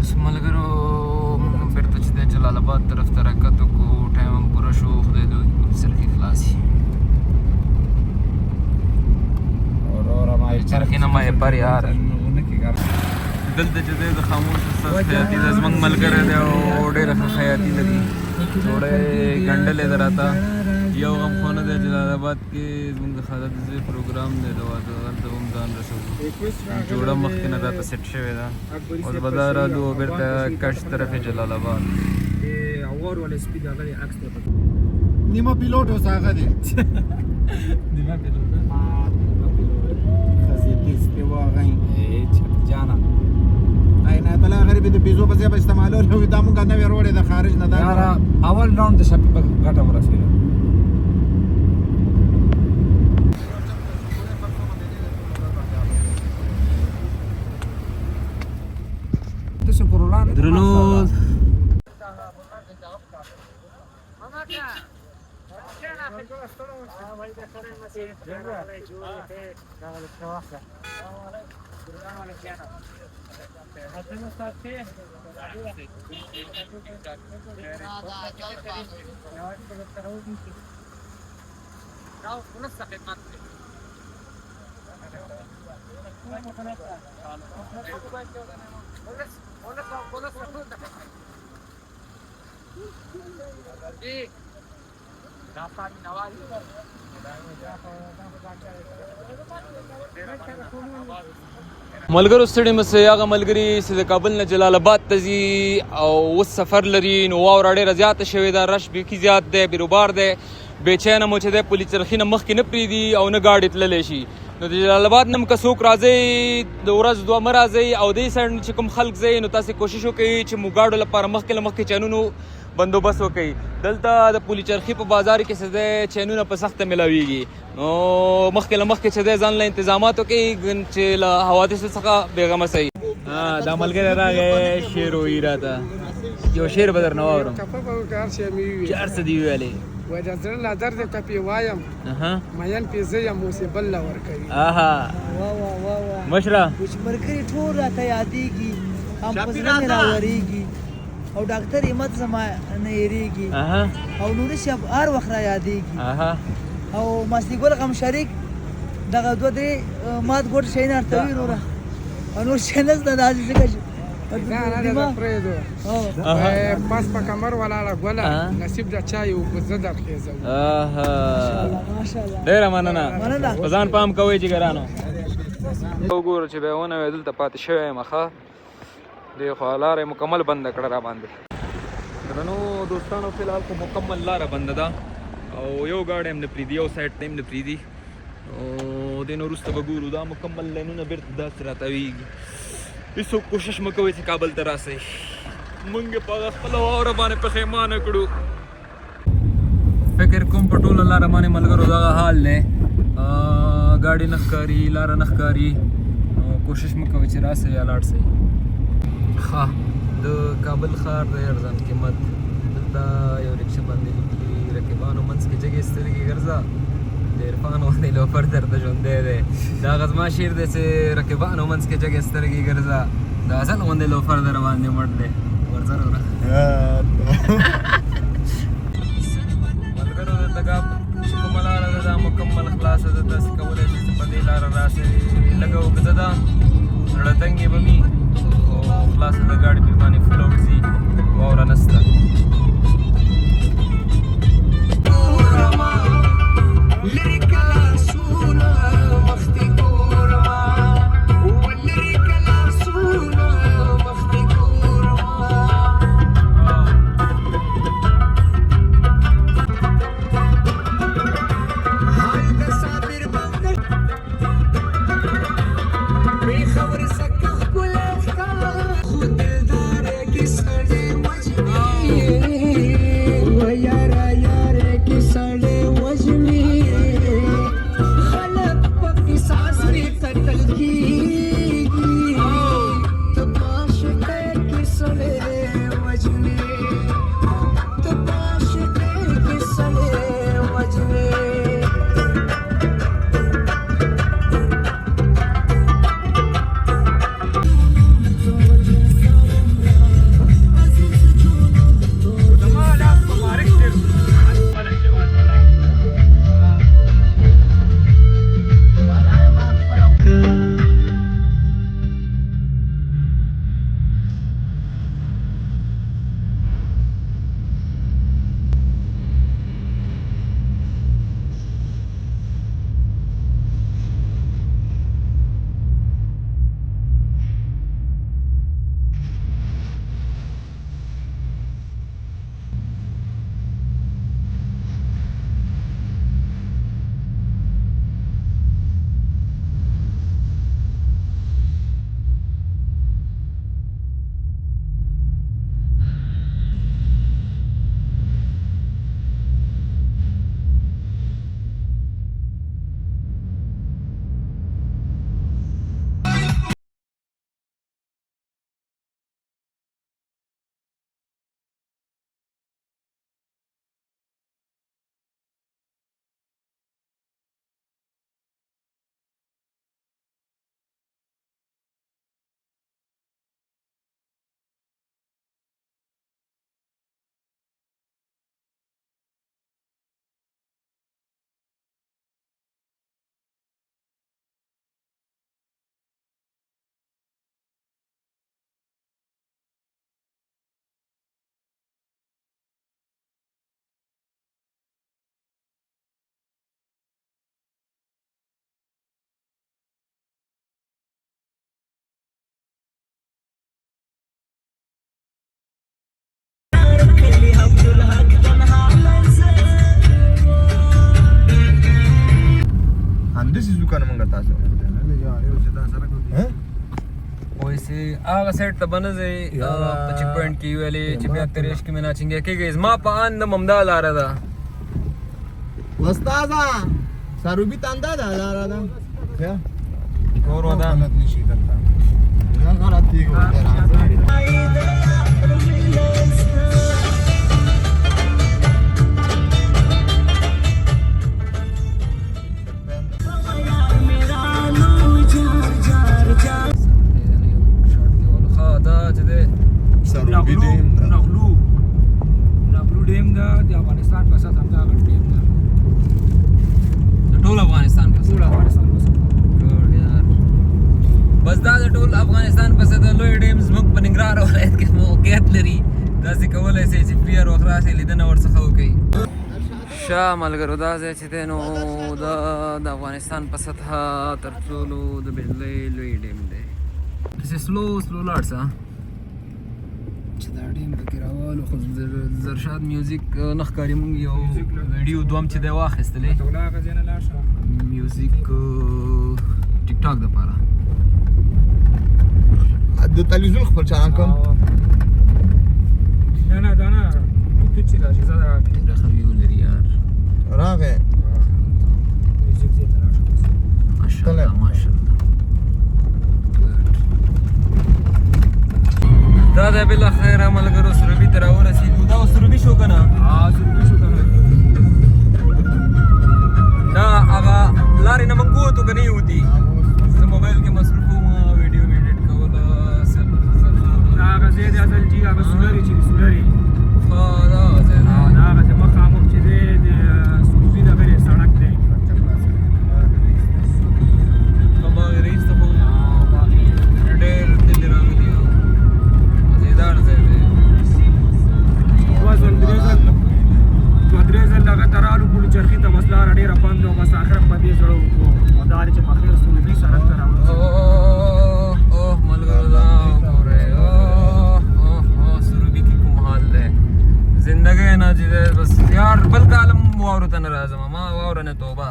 اوس ملګرو موږ بیرته چې دی جلال آباد طرف ته راکتو کو ټایم هم پوره شو خدای دې وکړي چرخې خلاص شي چرخې نه ما یې پر یاره دلته چې دی د خاموش استاد خیاطي ده زموږ ملګری دی او ډېره ښه خیاطي لري ډوډۍ ګنډلې ده راته یو غمخونه دی جلال آباد کې زموږ د خالد زوی پروګرام دی د واده هلته به هم ځان رسوو جوړه مخکې نه راته سیټ شوې ده اوس به دا رالو بېرته کش طرف جلال آباد نیمه پیلوټ اوس هغه دی نیمه پیلوټ خزیدی سپی واغی جانا عنایت الله غریبي د پیزو په ځای به استعمالول وي دا مونږ نوې روړې د خارج نه دا اول راوند د شپې په ګټه ورسېده درنو ملګرو ستړي مسئ هغه ملګري چې د کابل نه جلال آباد ته ځي او اوس سفر لري نو واوره ډېره زیاته شوې ده رش بیخي زیات دی بیروبار دی بېچینه مو چې دی پولي چرخي نه مخکې نه پرېږدي او نه ګاډي تللی شي نو د جلال آباد نه که څوک راځئ د ورځ دوه مه راځئ او دې سایډ چې کوم خلک ځئ نو تاسې کوشش وکړئ چې مو ګاډو لپاره مخکې له مخکې چینونو بندوبست وکړئ دلته د پولي چرخي په بازار کې چې دی چینونه په سخته میلاویږي نو مخکې له مخکې چې دی ځان له انتظامات وکړئ چې له حوادثو څخه بېغمه سئ دا ملګری راغی شعر وایي راته یو شعر به درنه واورم چې هر څه دې وویلې وای د زړه له درده ته پې وایم مین پې زه یم اوس یې بل له ورکوي مشره ملګري ټول راته یادېږي هم په زړه مې راورېږي او ډاکټر همت زما نه هېرېږي او نوري صاحب هر وخت را یادېږي او مستي ګل غم شریک دغه دوه درې مات ګوټ شی نه ورته وي نوره او نور شی نه زده داسې ځکه نه پرېږدو پاس په کمر ولاړه ګوله نصیب د چا یو په زه درخېزم ډېره مننه په ځان پام کوئ جګرانو وګورو چې بیا ونه وی دلته پاتې شوی یم ښه دې خوا لاره یې مکمل بنده کړه را باندې درنو دوستانو فلحال خو مکمل لاره بنده ده او یو ګاډی هم نه پرېږدي یو سایډ ته هم نه پرېږدي او دې نه وروسته به ګورو دا مکمل لینونه بېرته داسې راتاویږي هېڅوک کوشش مه کوئ چې کابل ته راسئ موږ یې په هغه خپله واوره باندې پښیمانه کړو فکر کوم په ټوله لاره باندې ملګرو دغه حال دی ګاډي نه ښکاري لاره نه ښکاري نو کوشش مه کوئ چې راسئ یا لاړ سئ ښه د کابل ښار د ارزان قیمت دلته یو رکشه باندې لیکلي رقیبانو منځ کې جګې سترګې ګرځه د عرفان غوندې لوفر درته ژوندی دی دا هغه زما شعر دی چې رقیبانو منځ کې جګې سترګې ګرځه د ازل غوندې لوفر در باندې مړ دی ورځه وروره ملګرو دلته چې کومه لاره ده دا مکمل خلاصه ده تاسې کولی شئ چې په دې لاره راشئ لږه اوږده ده زړه تنګې به وي او خلاصه ده ګاډي پرې باندې فلوټ ځي واوره نشته تاسو ویسې هغه سایډ ته به نه ځئ په چیک پوینټ کې ویلې چې بیا تریش کې مې ناچینګی کېږئ زما په آن د همدا لاره ده استاذه سروبي تاندا ده لاره ده اور ودا غلط نشي دلته نه غلطي سروبي ډیم ده نغلو ډیم ده د افغانستان په سات همدا غټ ډیم ده د ټول افغانستان په ټول افغانستان په سات ګوډ یار بس دا د ټول افغانستان په څه د لوی ډیم زموږ په ننګرهار ولایت کې موقعیت لري تاسې کولی شئ چې فری هر وخت راشئ لیدنه ورڅخه وکړئ ښه ملګرو دا ځای چې دی نو دا د افغانستان په سطحه تر ټولو د بجلۍ لوی ډیم دی داسې سلو لاړ څه چې دا ډیم پکې راوالو خو زرشاد میوزیک نه ښکاري مونږ یو ویډیو دوم چې دی واخیستلی تولاغه ځای نه لاړ شه میوزیک ټیک ټاک دپاره د تلویزیون خپل چانل کوم نه دا نه تو چې راشي زه راغلی ډېره ښه ویو لري یار راغې میوزیک ځای ته لاړ شه ماشاءالله ماشاءالله دا د بالاخره ملګرو سروبي ته راورسېدو دا اوس سروبي شو که نه سروبي شو که نه دا هغه لارې نه موږ ووتو که نه یې وتي زه موبایل کې مصروف وم ویډیو مې ایډیټ کوله دا هغه ځای دی اصل جي هغه سولري چې سولري ښه دا هغه ځای دی دا هغه ځای مخامخ چې دی د سروبي دغه دی سړک دی په باغ رئیس ته خو ډېر دلې راغلي یو مزېدار ځای دی دوه درې ځل دغه ته رالو پولو چرخي ته بس لاره ډېره بند وه بس آخر په دې زړه وکړو دا دی چې په خیر سروبي سړک ته راورسېدو اوه ملګرو دا وګورئ اوه سروبي کې کوم حال دی زندګۍ نه چې دی بس یار بل کالم واورو ته نه راځم ما واوره نه توبه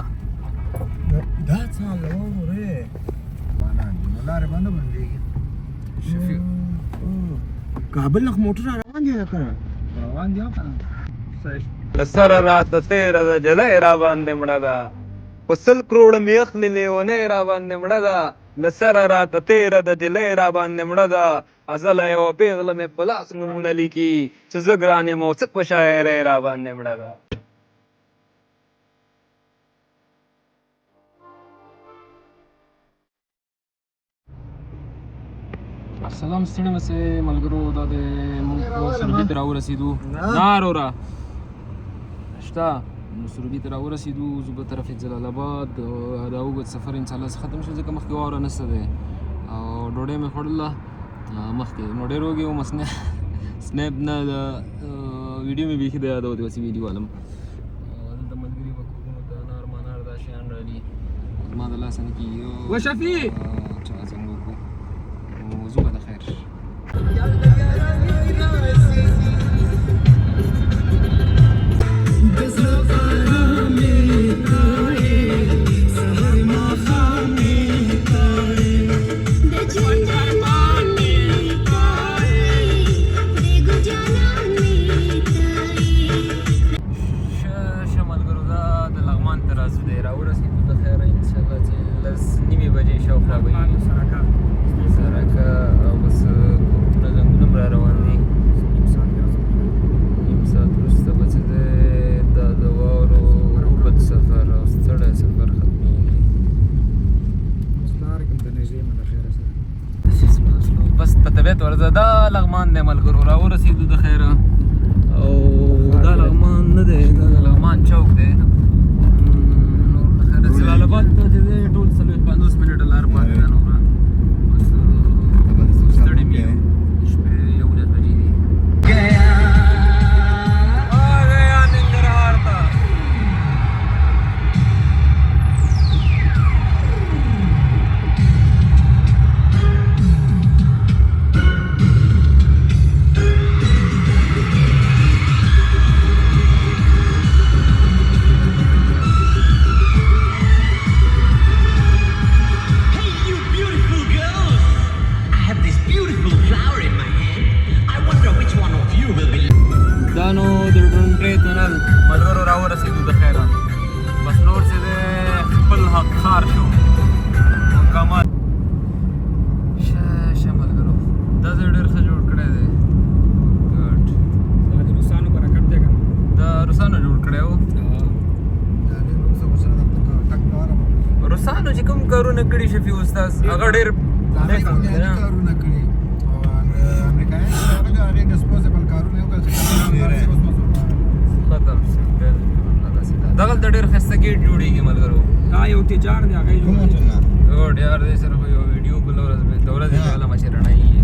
دا څه لوره لارې باندې بندېږي شفیع کابل نه موټر روان دي کنه روان دي او که نه سره راته تیره ده جلی را باندې مړه ده په 100 کروړه مې اخلي لیونۍ را باندې مړه ده له سره راته تیره ده جلی را باندې مړه ده ازله یوه پیغله مې په لاس نومونه لیکي چې زه ګران یم او څه په شاعرۍ را باندې مړه ده سلام ستړي مسئ ملګرو دا د موږ سروبي ته راورسېدو نه وروره شته نو سروبي ته راورسېدو زه به طرف جلال آباد دا اوږد سفر انشاءالله ختم شو ځکه مخکې واوره نشته دی او ډوډۍ مې خوړله مخکې نو ډېر وږی وم سنیپ نه د ویډیو مې بیخي د یادوه داسې ویډیو والم دلته ملګري به کورونو ته انار مانار دا شیان رالي زما د لاسه نه کېږي و شفیع چا څنګه وکړو موضوع به د خیر ورځه دا لغمان دی ملګرو راورسېدو د خیره او دا لغمان نه دی دا د لغمان چوک دی نور د خیره جلال آباد ته چې دی ټول 50 منټه لار پاتې ده نوره بس ستړي مې یو شپې 11 بجې دي آ گیا ننګرهار ته دا نو د ډونډرې تونل ملګرو راورسېدو د خیره بس نور چې دی خپل حق خار شو مکمل شه ملګرو دا ځای ډېر ښه جوړ کړی دی ګډ دا د روسانو برکت دی که نه دا روسانو جوړ کړی و روسانو چې کوم کارونه کړي شفیع استاذ هغه ډېر کارونه کړي او امریکایان هغه ډسپوزیبل کارونه یو کال ختم شو دغلته ډېر ښایسته ګیټ جوړېږي ملګرو دا یو تجار دی هغه یې جوړوي. ګډ یار دې سره خو یو ویډیو بله ورځ د ورځې والا مچې رڼایي